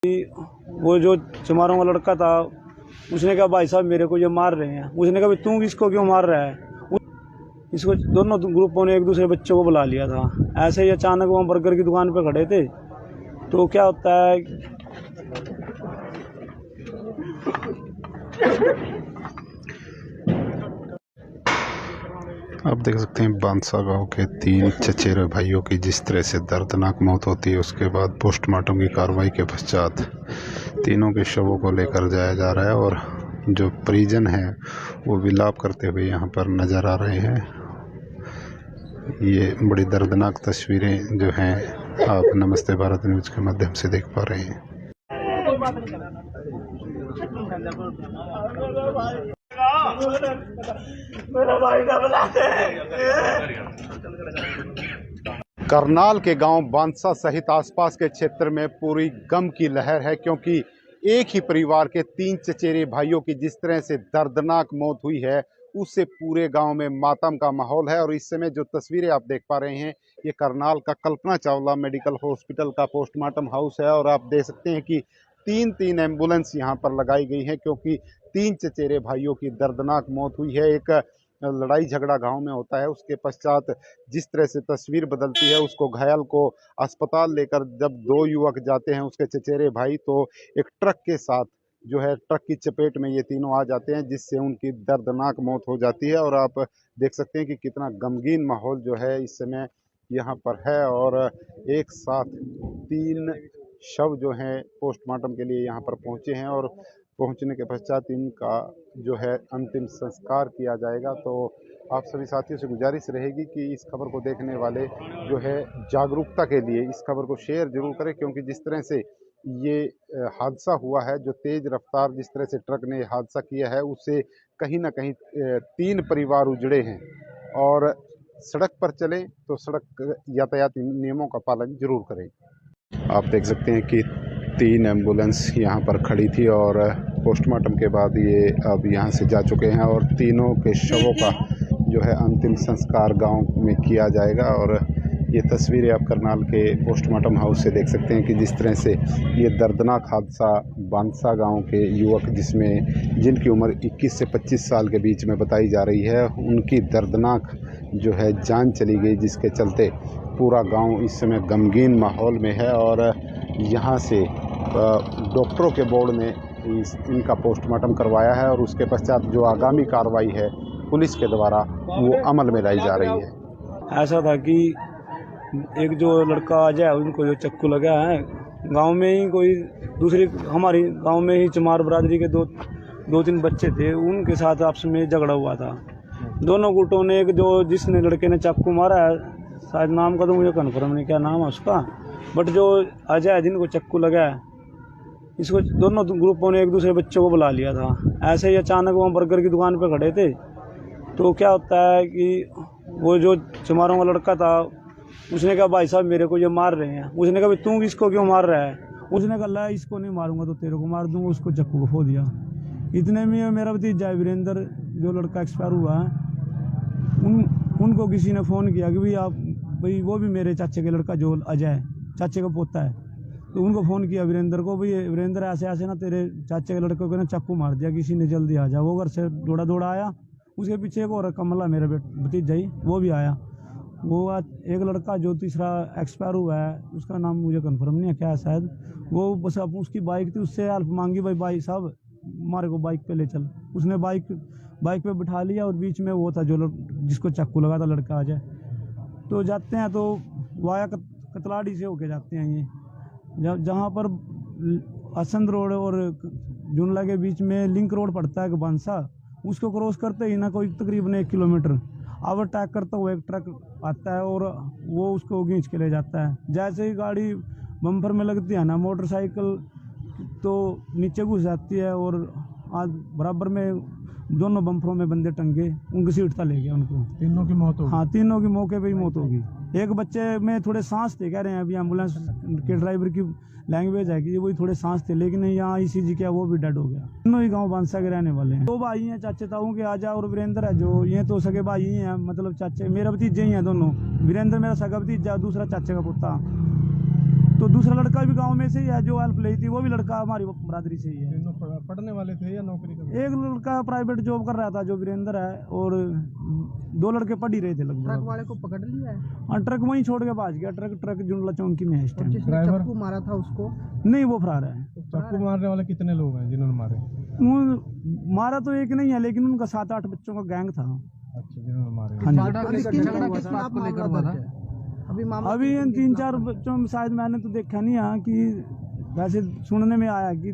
वो जो चमारों का लड़का था उसने कहा भाई साहब मेरे को ये मार रहे हैं। उसने कहा तू इसको क्यों मार रहा है। इसको दोनों ग्रुपों ने एक दूसरे बच्चों को बुला लिया था। ऐसे ही अचानक वहाँ बर्गर की दुकान पे खड़े थे तो क्या होता है आप देख सकते हैं बांसा गांव के 3 चचेरे भाइयों की जिस तरह से दर्दनाक मौत होती है, उसके बाद पोस्टमार्टम की कार्रवाई के पश्चात तीनों के शवों को लेकर जाया जा रहा है और जो परिजन है वो विलाप करते हुए यहाँ पर नज़र आ रहे हैं। ये बड़ी दर्दनाक तस्वीरें जो हैं आप नमस्ते भारत न्यूज़ के माध्यम से देख पा रहे हैं। करनाल के गांव बांसा सहित आसपास के क्षेत्र में पूरी गम की लहर है, क्योंकि एक ही परिवार के 3 चचेरे भाइयों की जिस तरह से दर्दनाक मौत हुई है उससे पूरे गांव में मातम का माहौल है। और इस समय जो तस्वीरें आप देख पा रहे हैं ये करनाल का कल्पना चावला मेडिकल हॉस्पिटल का पोस्टमार्टम हाउस है और आप देख सकते हैं कि 3 एम्बुलेंस यहाँ पर लगाई गई है, क्योंकि 3 चचेरे भाइयों की दर्दनाक मौत हुई है। एक लड़ाई झगड़ा गांव में होता है, उसके पश्चात जिस तरह से तस्वीर बदलती है, उसको घायल को अस्पताल लेकर जब 2 युवक जाते हैं उसके चचेरे भाई, तो एक ट्रक के साथ जो है ट्रक की चपेट में ये तीनों आ जाते हैं, जिससे उनकी दर्दनाक मौत हो जाती है। और आप देख सकते हैं कि कितना गमगीन माहौल जो है इस समय यहाँ पर है और एक साथ 3 शव जो हैं पोस्टमार्टम के लिए यहाँ पर पहुँचे हैं और पहुँचने के पश्चात इनका जो है अंतिम संस्कार किया जाएगा। तो आप सभी साथियों से गुजारिश रहेगी कि इस खबर को देखने वाले जो है जागरूकता के लिए इस खबर को शेयर जरूर करें, क्योंकि जिस तरह से ये हादसा हुआ है, जो तेज़ रफ्तार जिस तरह से ट्रक ने हादसा किया है, उससे कहीं ना कहीं 3 परिवार उजड़े हैं। और सड़क पर चलें तो सड़क यातायात नियमों का पालन जरूर करें। आप देख सकते हैं कि 3 एम्बुलेंस यहाँ पर खड़ी थी और पोस्टमार्टम के बाद ये अब यहाँ से जा चुके हैं और तीनों के शवों का जो है अंतिम संस्कार गांव में किया जाएगा। और ये तस्वीरें आप करनाल के पोस्टमार्टम हाउस से देख सकते हैं कि जिस तरह से ये दर्दनाक हादसा बांसा गांव के युवक जिनकी उम्र 21 से 25 साल के बीच में बताई जा रही है, उनकी दर्दनाक जो है जान चली गई, जिसके चलते पूरा गांव इस समय गमगीन माहौल में है। और यहाँ से डॉक्टरों के बोर्ड ने इनका पोस्टमार्टम करवाया है और उसके पश्चात जो आगामी कार्रवाई है पुलिस के द्वारा वो अमल में लाई जा रही है। ऐसा था कि एक जो लड़का अजय उनको जो चक्कू लगा है, गांव में ही कोई दूसरी हमारी गांव में ही चमार बरादरी के 2-3 बच्चे थे, उनके साथ आपस में झगड़ा हुआ था। दोनों गुटों ने जिसने लड़के ने चाकू मारा है, शायद नाम का तो मुझे कन्फर्म नहीं क्या नाम है उसका, बट जो अजय जिनको चक्कू लगा है, इसको दोनों ग्रुपों ने एक दूसरे बच्चों को बुला लिया था। ऐसे ही अचानक वहाँ बर्गर की दुकान पे खड़े थे तो क्या होता है कि वो जो चमारों का लड़का था उसने कहा भाई साहब मेरे को ये मार रहे हैं। उसने कहा तू इसको क्यों मार रहा है। उसने कहा ला इसको नहीं मारूंगा तो तेरे को मार दूंगा। उसको चक्कू को खो दिया। इतने में मेरा भतीजा वीरेंद्र जो लड़का एक्सपायर हुआ है, उनको किसी ने फ़ोन किया कि भाई वो भी मेरे चाचे के लड़का जो अजय चाचे का पोता है, तो उनको फ़ोन किया वीरेंद्र को, भाई वीरेंद्र ऐसे ना तेरे चाचे के लड़के को ना चाकू मार दिया किसी ने, जल्दी आ जा। वो घर से दौड़ा आया। उसके पीछे एक और कमला मेरा भतीजा ही वो भी आया। वो एक लड़का जो तीसरा एक्सपायर हुआ है उसका नाम मुझे कंफर्म नहीं है क्या है, शायद वो बस अब उसकी बाइक थी, उससे हेल्प मांगी, भाई साहब हमारे को बाइक पे ले चल। उसने बाइक पे बिठा लिया और बीच में वो था जो जिसको चाकू लगा था लड़का आ जाए। तो जाते हैं तो वाया कतलाड़ी से होके जाते हैं ये, जहाँ पर असंद रोड और जुनला के बीच में लिंक रोड पड़ता है बांसा, उसको क्रॉस करते ही ना कोई तकरीबन 1 किलोमीटर ओवरटेक करता हुआ एक ट्रक आता है और वो उसको खींच के ले जाता है। जैसे ही गाड़ी बम्पर में लगती है ना, मोटरसाइकिल तो नीचे घुस जाती है और आज बराबर में दोनों बम्परों में बंदे टंगे, उनकी सीट तक ले गया उनको। तीनों की मौत हो गई। हाँ, तीनों की मौके पे ही मौत होगी। एक बच्चे में थोड़े सांस थे, कह रहे हैं अभी एम्बुलेंस के ड्राइवर की लैंग्वेज है कि वही थोड़े सांस थे, लेकिन यहाँ ECG किया वो भी डेड हो गया। तीनों ही गांव बांसा के रहने वाले हैं। 2 भाई हैं चाचे ताऊ के, आजा और वीरेंद्र है जो ये तो सगे भाई ही हैं, मतलब चाचे मेरा भतीजे ही हैं दोनों। वीरेंद्र मेरा सगा भतीजा, दूसरा चाचे का पोता। तो दूसरा लड़का भी गांव में से ही है, जो हेल्प ली थी वो भी लड़का हमारी बरादरी से ही है। तीनों पढ़ने वाले थे या नौकरी कर? एक लड़का प्राइवेट जॉब कर रहा था जो वीरेंद्र है, और 2 लड़के पढ़ ही रहे थे लगभग। ट्रक वाले को पकड़ लिया है? हाँ, ट्रक वहीं छोड़ के भाज गया। ट्रक जुमला चौकी में है इस टाइम। जिसने चाकू मारा था उसको? नहीं, वो फरार है। चाकू मारने वाले कितने लोग हैं जिन्होंने मारे? मारा तो एक नहीं है, लेकिन उनका 7-8 बच्चों का गैंग था। अच्छा, जिन्होंने मारे। हाँ जी। अभी इन 3-4 बच्चों में शायद मैंने तो देखा नहीं है कि, वैसे सुनने में आया कि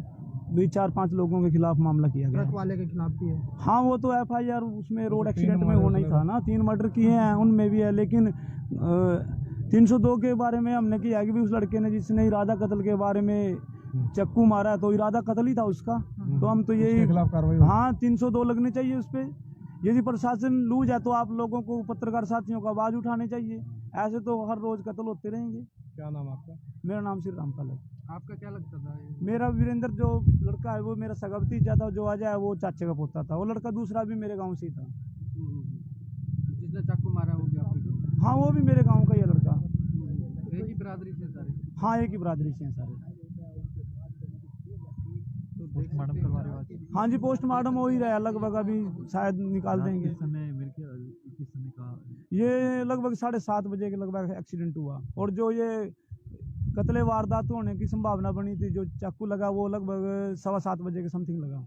2-4-5 लोगों के खिलाफ मामला किया गया। ट्रक वाले के खिलाफ भी है? हाँ, वो तो FIR उसमें रोड एक्सीडेंट में होना ही था ना। 3 मर्डर किए हैं, उनमें भी है। लेकिन 302 के बारे में हमने किया कि भी उस लड़के ने जिसने इरादा कत्ल के बारे में चक्कू मारा, तो इरादा कत्ल ही था उसका। तो हम तो यही, खिलाफ कार्रवाई। हाँ, 302 लगने चाहिए उस पर। यदि प्रशासन लूज है तो आप लोगों को, पत्रकार साथियों का आवाज उठाने चाहिए। ऐसे तो हर रोज कत्ल होते रहेंगे। क्या नाम आपका? मेरा नाम श्री रामपाल है। आपका क्या लगता था? मेरा वीरेंद्र जो लड़का है वो मेरा सगा भतीजा था, जो अजय है वो चाचे का पोता था। वो लड़का दूसरा भी मेरे गांव से ही था। जिसने चाकू मारा वो क्या आपके? हाँ, वो भी मेरे गांव का ही है लड़का। एक ही बिरादरी से सारे? हाँ, एक ही बिरादरी से हैं सारे। पोस्टमार्टम करवा रहे हो आज? हाँ जी, पोस्टमार्टम हो ही रहा है लगभग, अभी शायद निकाल देंगे। किस समय का? ये लगभग 7:30 बजे के लगभग एक्सीडेंट हुआ। और जो ये कत्ले वारदात होने की संभावना बनी थी, जो चाकू लगा, वो लगभग 7:15 बजे के समथिंग लगा।